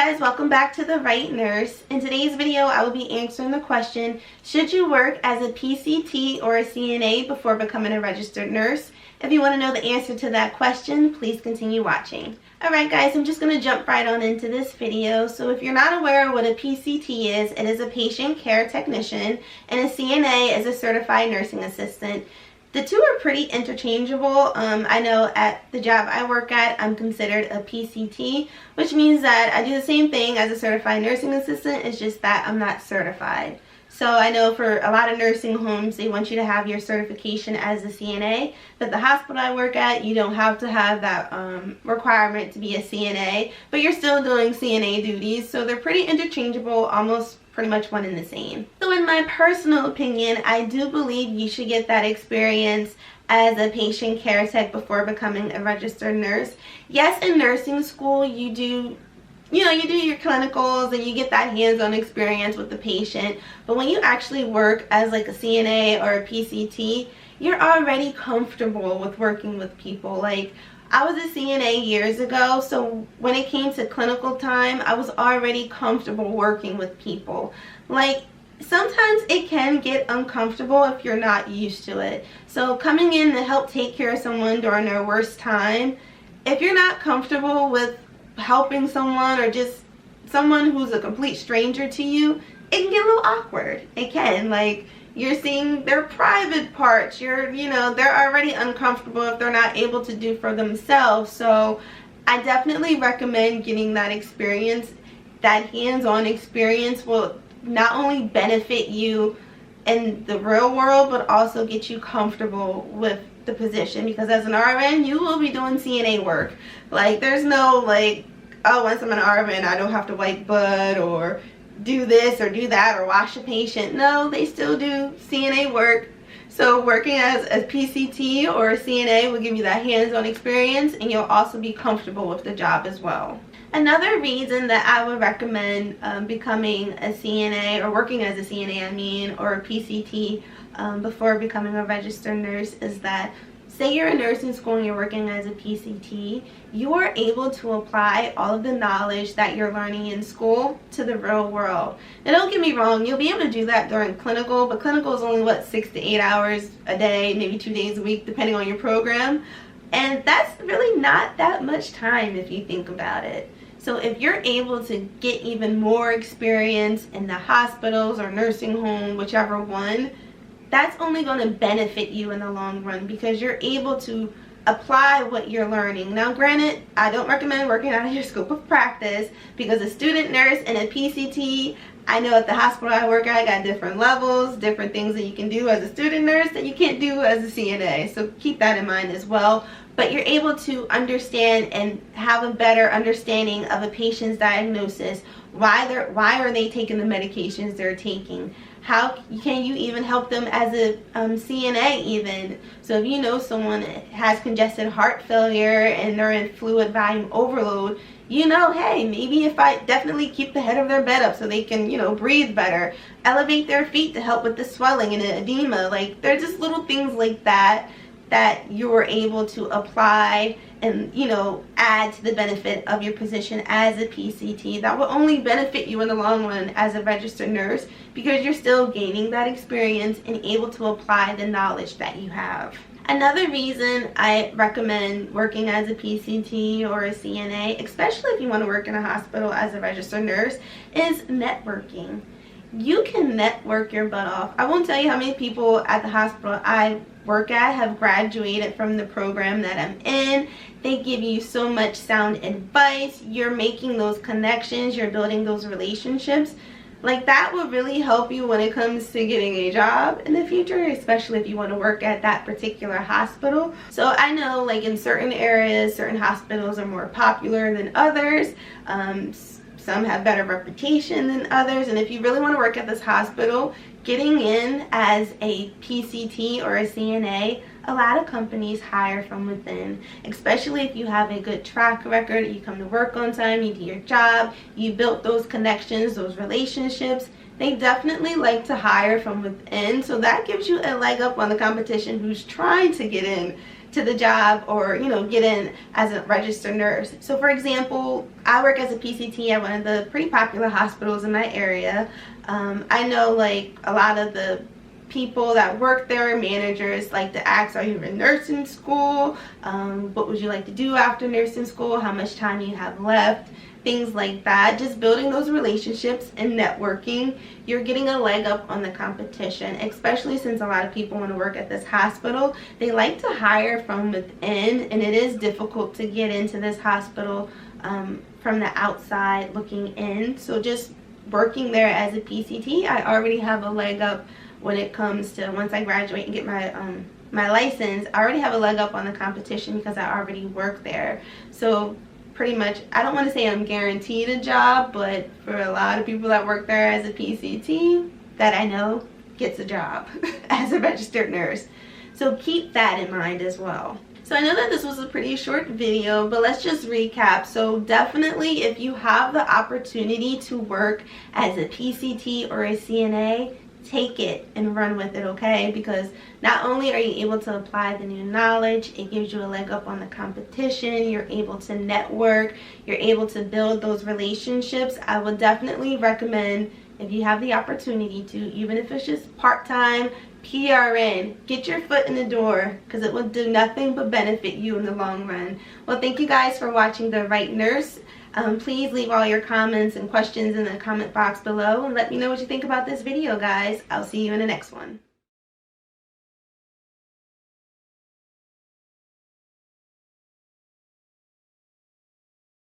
guys, welcome back to The Right Nurse. In today's video, I will be answering the question, should you work as a PCT or a CNA before becoming a registered nurse? If you want to know the answer to that question, please continue watching. Alright guys, I'm just going to jump right on into this video. So if you're not aware of what a PCT is, it is a patient care technician, and a CNA is a certified nursing assistant. The two are pretty interchangeable. I know at the job I work at, I'm considered a PCT, which means that I do the same thing as a certified nursing assistant. It's just that I'm not certified. So I know for a lot of nursing homes, they want you to have your certification as a CNA. But the hospital I work at, you don't have to have that requirement to be a CNA, but you're still doing CNA duties. So they're pretty interchangeable, almost pretty much one and the same. So in my personal opinion, I do believe you should get that experience as a patient care tech before becoming a registered nurse. Yes, in nursing school, you do your clinicals and you get that hands-on experience with the patient, but when you actually work as like a CNA or a PCT, you're already comfortable with working with people. Like, I was a CNA years ago, so when it came to clinical time, I was already comfortable working with people. Like, sometimes it can get uncomfortable if you're not used to it. So coming in to help take care of someone during their worst time, if you're not comfortable with helping someone or just someone who's a complete stranger to you, it can get a little awkward. It can. Like, you're seeing their private parts. They're already uncomfortable if they're not able to do for themselves. So I definitely recommend getting that experience. That hands-on experience will not only benefit you in the real world, but also get you comfortable with the position, because as an RN, you will be doing CNA work. Like, there's no like, oh, once I'm an RN, I don't have to wipe blood or do this or do that or wash a patient. No, they still do CNA work. So working as a PCT or a CNA will give you that hands-on experience, and you'll also be comfortable with the job as well. Another reason that I would recommend becoming a CNA, or working as a CNA or a PCT before becoming a registered nurse, is that say you're in nursing school and you're working as a PCT, you are able to apply all of the knowledge that you're learning in school to the real world. Now don't get me wrong, you'll be able to do that during clinical, but clinical is only, what, 6 to 8 hours a day, maybe 2 days a week, depending on your program. And that's really not that much time if you think about it. So if you're able to get even more experience in the hospitals or nursing home, whichever one, that's only going to benefit you in the long run, because you're able to apply what you're learning. Now granted, I don't recommend working out of your scope of practice, because a student nurse and a PCT, I know at the hospital I work at, I got different levels, different things that you can do as a student nurse that you can't do as a CNA. So keep that in mind as well. But you're able to understand and have a better understanding of a patient's diagnosis. Why are they taking the medications they're taking? How can you even help them as a CNA even? So if you know someone has congested heart failure and they're in fluid volume overload, you know, hey, maybe if I definitely keep the head of their bed up so they can, breathe better, elevate their feet to help with the swelling and the edema. Like, they're just little things like that you're able to apply and, add to the benefit of your position as a PCT. That will only benefit you in the long run as a registered nurse, because you're still gaining that experience and able to apply the knowledge that you have. Another reason I recommend working as a PCT or a CNA, especially if you want to work in a hospital as a registered nurse, is networking. You can network your butt off. I won't tell you how many people at the hospital I work at have graduated from the program that I'm in. They give you so much sound advice. You're making those connections. You're building those relationships. Like, that will really help you when it comes to getting a job in the future, especially if you want to work at that particular hospital. So I know, like, in certain areas, certain hospitals are more popular than others. Some have better reputation than others, and if you really want to work at this hospital, getting in as a PCT or a CNA, a lot of companies hire from within, especially if you have a good track record, you come to work on time, you do your job, you built those connections, those relationships. They definitely like to hire from within, so that gives you a leg up on the competition who's trying to get in to the job or, you know, get in as a registered nurse. So for example, I work as a PCT at one of the pretty popular hospitals in my area. I know like a lot of the people that work there, managers, like to ask, are you in nursing school? What would you like to do after nursing school? How much time you have left? Things like that. Just building those relationships and networking, you're getting a leg up on the competition, especially since a lot of people want to work at this hospital. They like to hire from within, and it is difficult to get into this hospital from the outside looking in. So just working there as a PCT, I already have a leg up when it comes to once I graduate and get my my license. I already have a leg up on the competition because I already work there. So pretty much, I don't want to say I'm guaranteed a job, but for a lot of people that work there as a PCT that I know gets a job as a registered nurse. So keep that in mind as well. So I know that this was a pretty short video, but let's just recap. So definitely, if you have the opportunity to work as a PCT or a CNA, take it and run with it, okay? Because not only are you able to apply the new knowledge, it gives you a leg up on the competition, you're able to network, you're able to build those relationships. I would definitely recommend, if you have the opportunity to, even if it's just part-time, PRN, get your foot in the door, because it will do nothing but benefit you in the long run. Well, thank you guys for watching The Right Nurse. Please leave all your comments and questions in the comment box below and let me know what you think about this video, guys. I'll see you in the next one.